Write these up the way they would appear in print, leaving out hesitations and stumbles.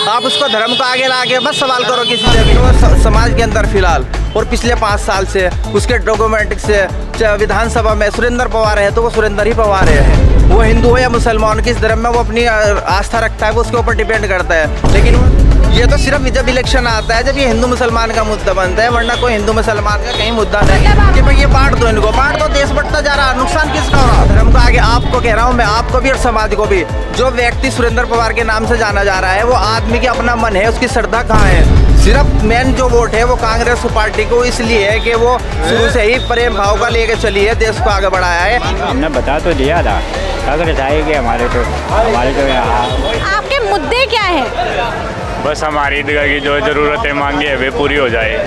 आप उसको धर्म को आगे ला के बस सवाल करो किसी से भी। तो समाज के अंदर फिलहाल और पिछले 5 साल से उसके डॉक्यूमेंट से विधानसभा में सुरेंद्र पवार है तो वो सुरेंद्र ही पवार है। वो हिंदू हो या मुसलमान, किस धर्म में वो अपनी आस्था रखता है वो उसके ऊपर डिपेंड करता है। लेकिन ये तो सिर्फ जब इलेक्शन आता है जब ये हिंदू मुसलमान का मुद्दा बनता है, वरना कोई हिंदू मुसलमान का कहीं मुद्दा नहीं कि भाई ये बांट दो इनको, बांट दो, देश बढ़ता जा रहा, नुकसान किसका हो रहा? धर्म को आगे आपको कह रहा हूँ मैं, आपको भी और समाज को भी। जो व्यक्ति सुरेंद्र पवार के नाम से जाना जा रहा है वो आदमी की अपना मन है, उसकी श्रद्धा कहाँ है? सिर्फ मेन जो वोट है वो कांग्रेस पार्टी को इसलिए है कि वो शुरू से ही प्रेम भाव का लेके चली है, देश को आगे बढ़ाया है। हमने बता तो दिया था, कांग्रेस आएगी हमारे तो यहाँ। आपके मुद्दे क्या है? बस हमारी ईदगाह की जो ज़रूरतें मांगी है वे पूरी हो जाए।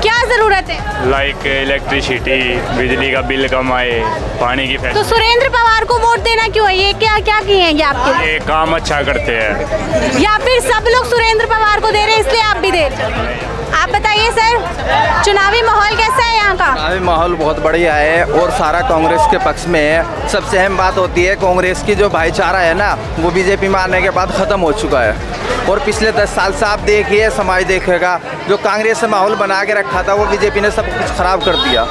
क्या जरूरत है? लाइक इलेक्ट्रिसिटी, बिजली का बिल कम आए, पानी की तो सुरेंद्र पवार को वोट देना क्यों है? ये क्या क्या किए हैं ये आपके? ये काम अच्छा करते हैं। या फिर सब लोग सुरेंद्र पवार को दे रहे हैं इसलिए आप भी दे रहे हैं? आप बताइए सर, चुनावी माहौल कैसा है यहाँ का? चुनावी माहौल बहुत बढ़िया है और सारा कांग्रेस के पक्ष में है। सबसे अहम बात होती है कांग्रेस की जो भाईचारा है ना वो बीजेपी में आने के बाद ख़त्म हो चुका है। और पिछले 10 साल से आप देखिए, समाज देखेगा, जो कांग्रेस से माहौल बना के रखा था वो बीजेपी ने सब कुछ ख़राब कर दिया।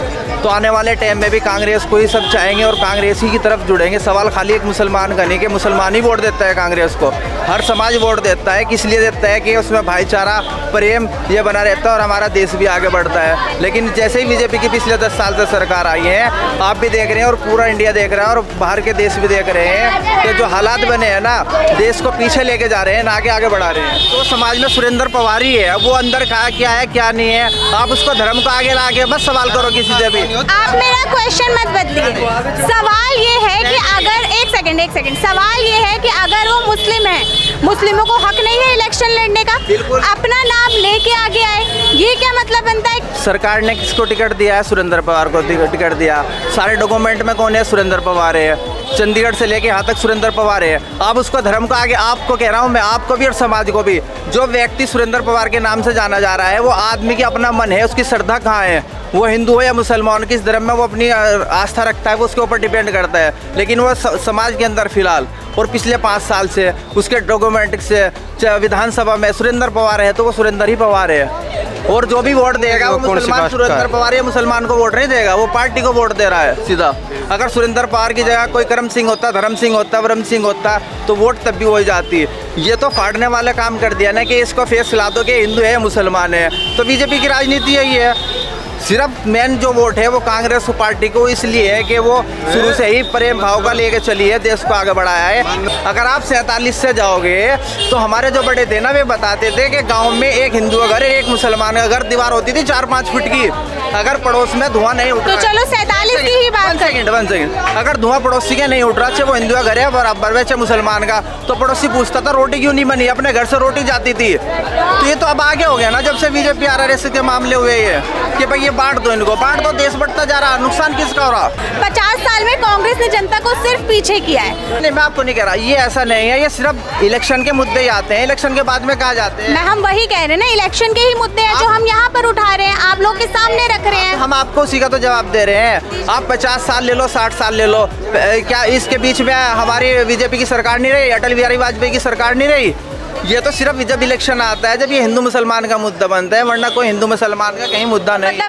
तो आने वाले टाइम में भी कांग्रेस को ही सब चाहेंगे और कांग्रेस ही की तरफ जुड़ेंगे। सवाल खाली एक मुसलमान का नहीं कि मुसलमान ही वोट देता है कांग्रेस को, हर समाज वोट देता है। किस लिए देता है कि उसमें भाईचारा, प्रेम ये बना रहता है और हमारा देश भी आगे बढ़ता है। लेकिन जैसे ही बीजेपी की पिछले 10 साल से सरकार आई है, आप भी देख रहे हैं और पूरा इंडिया देख रहा है और बाहर के देश भी देख रहे हैं कि जो हालात बने हैं ना, देश को पीछे लेके जा रहे हैं ना आगे बढ़ा रहे हैं। तो समाज में सुरेंद्र पवार ही है, वो अंदर क्या है क्या नहीं है, आप उसको धर्म को आगे ला के बस सवाल करो किसी से भी। आप मेरा क्वेश्चन मत बदलिए। सवाल ये है कि अगर एक सेकंड, सवाल ये है कि अगर वो मुस्लिम है, मुस्लिमों को हक नहीं है इलेक्शन लड़ने का? बिल्कुल। अपना नाम लेके आगे आए, ये क्या मतलब बनता है? सरकार ने किसको टिकट दिया है? सुरेंद्र पवार को टिकट दिया। सारे डॉक्यूमेंट में कौन है? सुरेंद्र पवार है। चंडीगढ़ से लेके यहाँ तक सुरेंद्र पवार है। आप उसको धर्म को आगे, आपको कह रहा हूँ मैं, आपको भी और समाज को भी। जो व्यक्ति सुरेंद्र पवार के नाम से जाना जा रहा है वो आदमी की अपना मन है, उसकी श्रद्धा कहाँ है? वो हिंदू हो या मुसलमान, किस धर्म में वो अपनी आस्था रखता है वो उसके ऊपर डिपेंड करता है। लेकिन वो समाज के अंदर फिलहाल और पिछले 5 साल से उसके डॉक्यूमेंट से विधानसभा में सुरेंद्र पवार है तो वो सुरेंद्र ही पवार है। और जो भी वोट देगा वो मुसलमान सुरेंद्र पवार या मुसलमान को वोट नहीं देगा, वो पार्टी को वोट दे रहा है सीधा। अगर सुरेंद्र पवार की जगह कोई करम सिंह होता, धर्म सिंह होता, वरम सिंह होता तो वोट तब भी हो जाती। ये तो फाड़ने वाला काम कर दिया ना कि इसको फेस ला दो कि हिंदू है मुसलमान है। तो बीजेपी की राजनीति यही है। सिर्फ मेन जो वोट है वो कांग्रेस पार्टी को इसलिए है कि वो शुरू से ही प्रेम भाव का लेके चली है, देश को आगे बढ़ाया है। अगर आप 47 से जाओगे तो हमारे जो बड़े थे ना वे बताते थे कि गांव में एक हिंदू का घर, एक मुसलमान का घर, दीवार होती थी 4-5 फुट की। अगर पड़ोस में धुआं नहीं उठ रहा, तो चलो 47 की ही बात करें। 1 सेकंड, अगर धुआं पड़ोसी के नहीं उठ रहा, चाहे वो हिंदू का घर है बराबर में, चाहे मुसलमान का, तो पड़ोसी पूछता था रोटी क्यों नहीं बनी, अपने घर से रोटी जाती थी। तो ये तो अब आगे हो गया ना जब से बीजेपी RRS के मामले हुए ये कि भाई ये बांट दो इनको, बांट दो, देश बढ़ता जा रहा, नुकसान किसका हो रहा? 50 साल में कांग्रेस ने जनता को सिर्फ पीछे किया है। नहीं, मैं आपको नहीं कह रहा, ये ऐसा नहीं है। ये सिर्फ इलेक्शन के मुद्दे ही आते हैं, इलेक्शन के बाद में कहा जाते हैं। हम वही कह रहे हैं ना, इलेक्शन के ही मुद्दे हैं जो हम यहाँ पर उठा रहे हैं, आप लोग के सामने रख रहे हैं। हम आपको उसी का तो जवाब दे रहे हैं। आप 50 साल ले लो, 60 साल ले लो, क्या इसके बीच में हमारी बीजेपी की सरकार नहीं रही, अटल बिहारी वाजपेयी की सरकार नहीं रही? ये तो सिर्फ जब इलेक्शन आता है जब ये हिंदू मुसलमान का मुद्दा बनता है, वरना कोई हिंदू मुसलमान का कहीं मुद्दा नहीं।